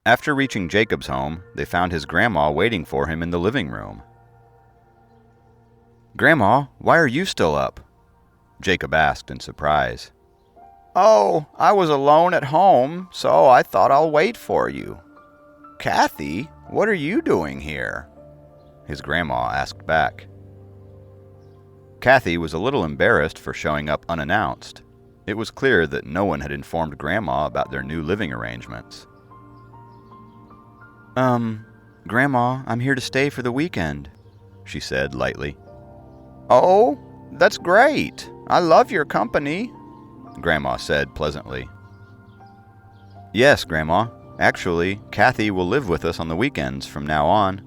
After reaching Jacob's home, they found his grandma waiting for him in the living room. "Grandma, why are you still up?" Jacob asked in surprise. "Oh, I was alone at home, so I thought I'll wait for you." "Kathy, what are you doing here?" his grandma asked back. Kathy was a little embarrassed for showing up unannounced. It was clear that no one had informed Grandma about their new living arrangements. Grandma, I'm here to stay for the weekend," she said lightly. "Oh, that's great. I love your company," Grandma said pleasantly. "Yes, Grandma. Actually, Kathy will live with us on the weekends from now on.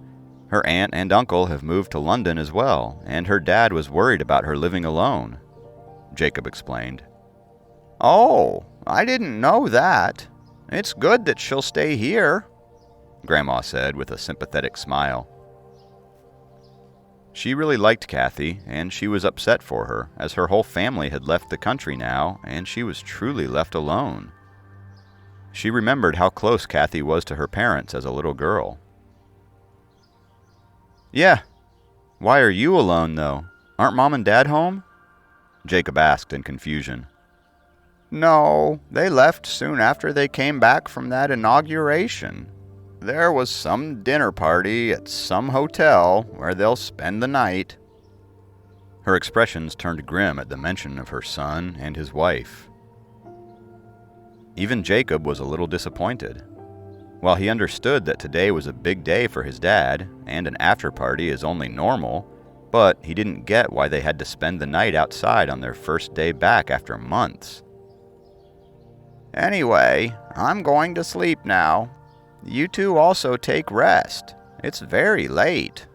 Her aunt and uncle have moved to London as well, and her dad was worried about her living alone," Jacob explained. "Oh, I didn't know that. It's good that she'll stay here," Grandma said with a sympathetic smile. She really liked Kathy, and she was upset for her, as her whole family had left the country now, and she was truly left alone. She remembered how close Kathy was to her parents as a little girl. "Yeah. Why are you alone, though? Aren't Mom and Dad home?" Jacob asked in confusion. "No, they left soon after they came back from that inauguration. There was some dinner party at some hotel where they'll spend the night." Her expressions turned grim at the mention of her son and his wife. Even Jacob was a little disappointed. While he understood that today was a big day for his dad, and an after-party is only normal, but he didn't get why they had to spend the night outside on their first day back after months. "Anyway, I'm going to sleep now. You two also take rest. It's very late,"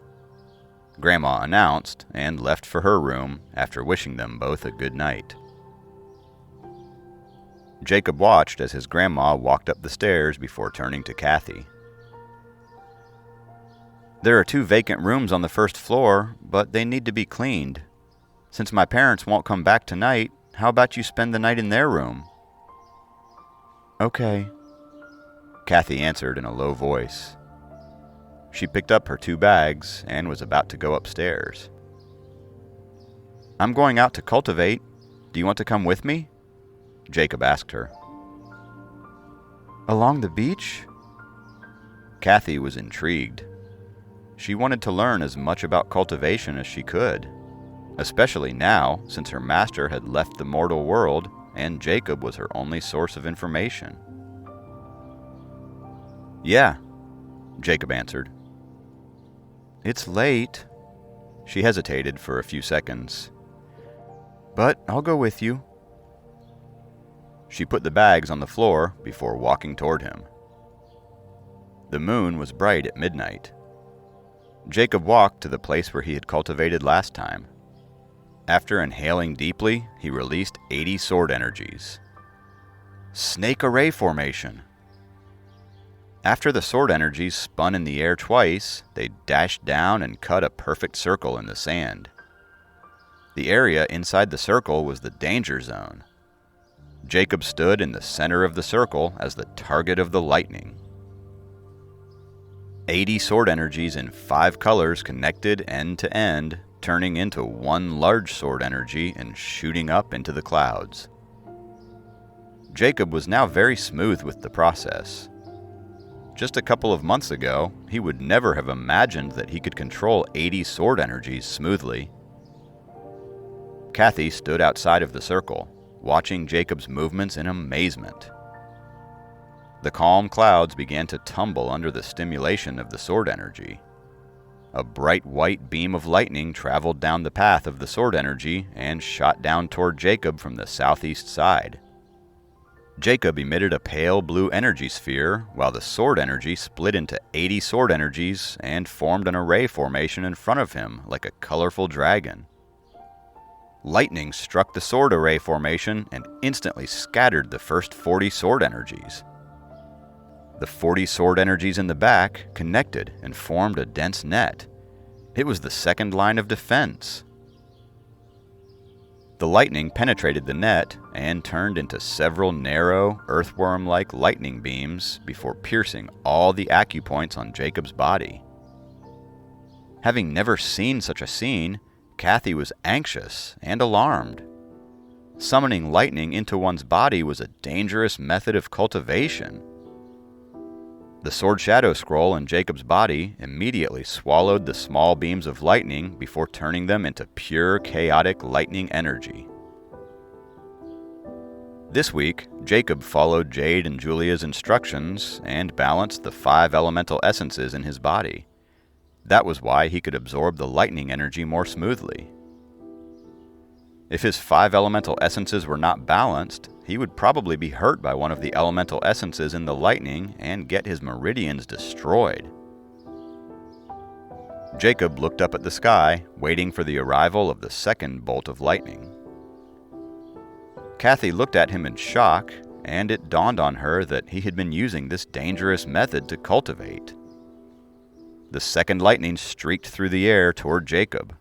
Grandma announced and left for her room after wishing them both a good night. Jacob watched as his grandma walked up the stairs before turning to Kathy. "There are 2 vacant rooms on the first floor, but they need to be cleaned. Since my parents won't come back tonight, how about you spend the night in their room?" "Okay," Kathy answered in a low voice. She picked up her 2 bags and was about to go upstairs. "I'm going out to cultivate. Do you want to come with me?" Jacob asked her. "Along the beach?" Kathy was intrigued. She wanted to learn as much about cultivation as she could, especially now since her master had left the mortal world and Jacob was her only source of information. "Yeah," Jacob answered. "It's late." She hesitated for a few seconds. "But I'll go with you." She put the bags on the floor before walking toward him. The moon was bright at midnight. Jacob walked to the place where he had cultivated last time. After inhaling deeply, he released 80 sword energies. Snake array formation! After the sword energies spun in the air twice, they dashed down and cut a perfect circle in the sand. The area inside the circle was the danger zone. Jacob stood in the center of the circle as the target of the lightning. 80 sword energies in 5 colors connected end to end, turning into one large sword energy and shooting up into the clouds. Jacob was now very smooth with the process. Just a couple of months ago, he would never have imagined that he could control 80 sword energies smoothly. Kathy stood outside of the circle, watching Jacob's movements in amazement. The calm clouds began to tumble under the stimulation of the sword energy. A bright white beam of lightning traveled down the path of the sword energy and shot down toward Jacob from the southeast side. Jacob emitted a pale blue energy sphere, while the sword energy split into 80 sword energies and formed an array formation in front of him like a colorful dragon. Lightning struck the sword array formation and instantly scattered the first 40 sword energies. The 40 sword energies in the back connected and formed a dense net. It was the second line of defense. The lightning penetrated the net and turned into several narrow, earthworm-like lightning beams before piercing all the acupoints on Jacob's body. Having never seen such a scene, Kathy was anxious and alarmed. Summoning lightning into one's body was a dangerous method of cultivation. The Sword Shadow Scroll in Jacob's body immediately swallowed the small beams of lightning before turning them into pure chaotic lightning energy. This week, Jacob followed Jade and Julia's instructions and balanced the 5 elemental essences in his body. That was why he could absorb the lightning energy more smoothly. If his 5 elemental essences were not balanced, he would probably be hurt by one of the elemental essences in the lightning and get his meridians destroyed. Jacob looked up at the sky, waiting for the arrival of the second bolt of lightning. Kathy looked at him in shock, and it dawned on her that he had been using this dangerous method to cultivate. The second lightning streaked through the air toward Jacob.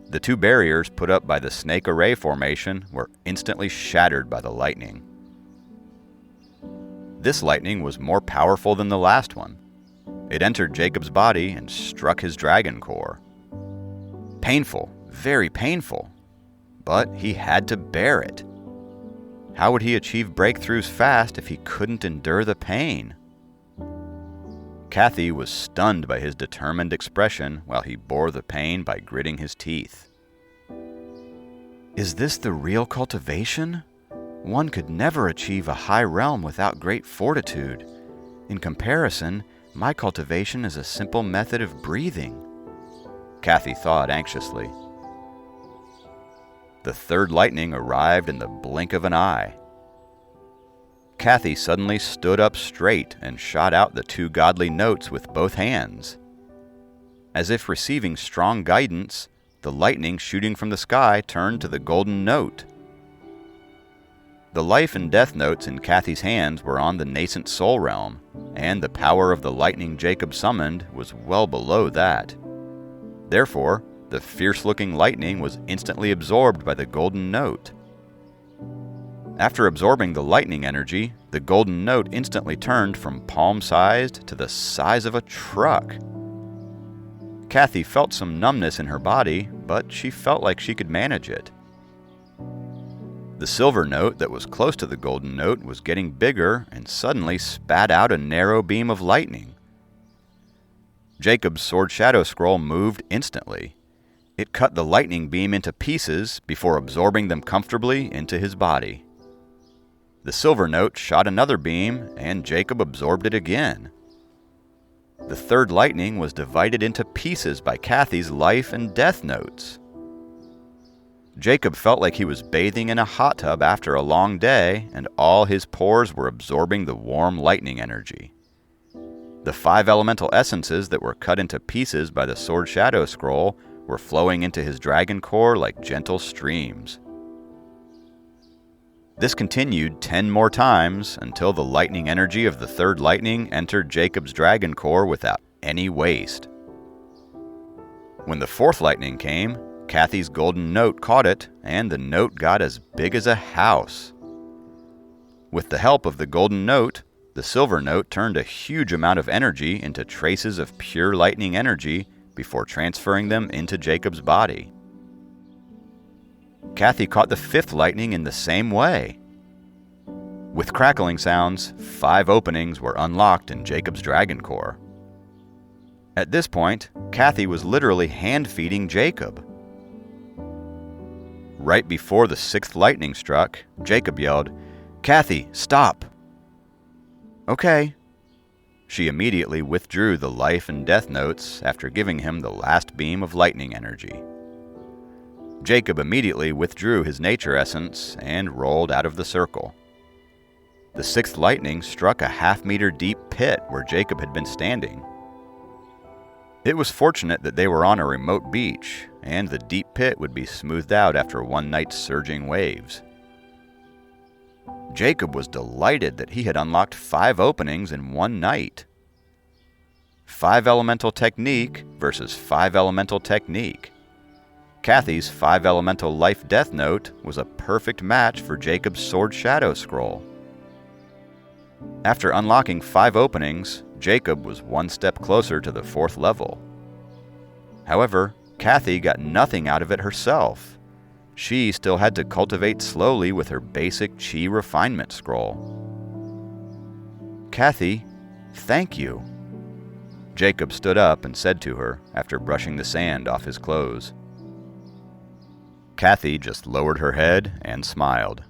The 2 barriers put up by the Snake Array formation were instantly shattered by the lightning. This lightning was more powerful than the last one. It entered Jacob's body and struck his dragon core. Painful, very painful, but he had to bear it. How would he achieve breakthroughs fast if he couldn't endure the pain? Kathy was stunned by his determined expression while he bore the pain by gritting his teeth. Is this the real cultivation? One could never achieve a high realm without great fortitude. In comparison, my cultivation is a simple method of breathing, Kathy thought anxiously. The third lightning arrived in the blink of an eye. Kathy suddenly stood up straight and shot out the 2 godly notes with both hands. As if receiving strong guidance, the lightning shooting from the sky turned to the golden note. The life and death notes in Kathy's hands were on the nascent soul realm, and the power of the lightning Jacob summoned was well below that. Therefore, the fierce-looking lightning was instantly absorbed by the golden note. After absorbing the lightning energy, the golden note instantly turned from palm-sized to the size of a truck. Kathy felt some numbness in her body, but she felt like she could manage it. The silver note that was close to the golden note was getting bigger and suddenly spat out a narrow beam of lightning. Jacob's Sword Shadow Scroll moved instantly. It cut the lightning beam into pieces before absorbing them comfortably into his body. The silver note shot another beam, and Jacob absorbed it again. The third lightning was divided into pieces by Kathy's life and death notes. Jacob felt like he was bathing in a hot tub after a long day, and all his pores were absorbing the warm lightning energy. The 5 elemental essences that were cut into pieces by the Sword Shadow Scroll were flowing into his dragon core like gentle streams. This continued 10 more times until the lightning energy of the third lightning entered Jacob's dragon core without any waste. When the fourth lightning came, Kathy's golden note caught it, and the note got as big as a house. With the help of the golden note, the silver note turned a huge amount of energy into traces of pure lightning energy before transferring them into Jacob's body. Kathy caught the fifth lightning in the same way. With crackling sounds, 5 openings were unlocked in Jacob's dragon core. At this point, Kathy was literally hand-feeding Jacob. Right before the 6th lightning struck, Jacob yelled, "Kathy, stop!" "Okay." She immediately withdrew the life and death notes after giving him the last beam of lightning energy. Jacob immediately withdrew his nature essence and rolled out of the circle. The 6th lightning struck a half-meter deep pit where Jacob had been standing. It was fortunate that they were on a remote beach, and the deep pit would be smoothed out after one night's surging waves. Jacob was delighted that he had unlocked 5 openings in one night. 5 elemental technique versus 5 elemental technique. Kathy's 5 elemental life-death note was a perfect match for Jacob's Sword Shadow Scroll. After unlocking 5 openings, Jacob was 1 step closer to the 4th level. However, Kathy got nothing out of it herself. She still had to cultivate slowly with her basic Chi Refinement Scroll. "Kathy, thank you," Jacob stood up and said to her after brushing the sand off his clothes. Kathy just lowered her head and smiled.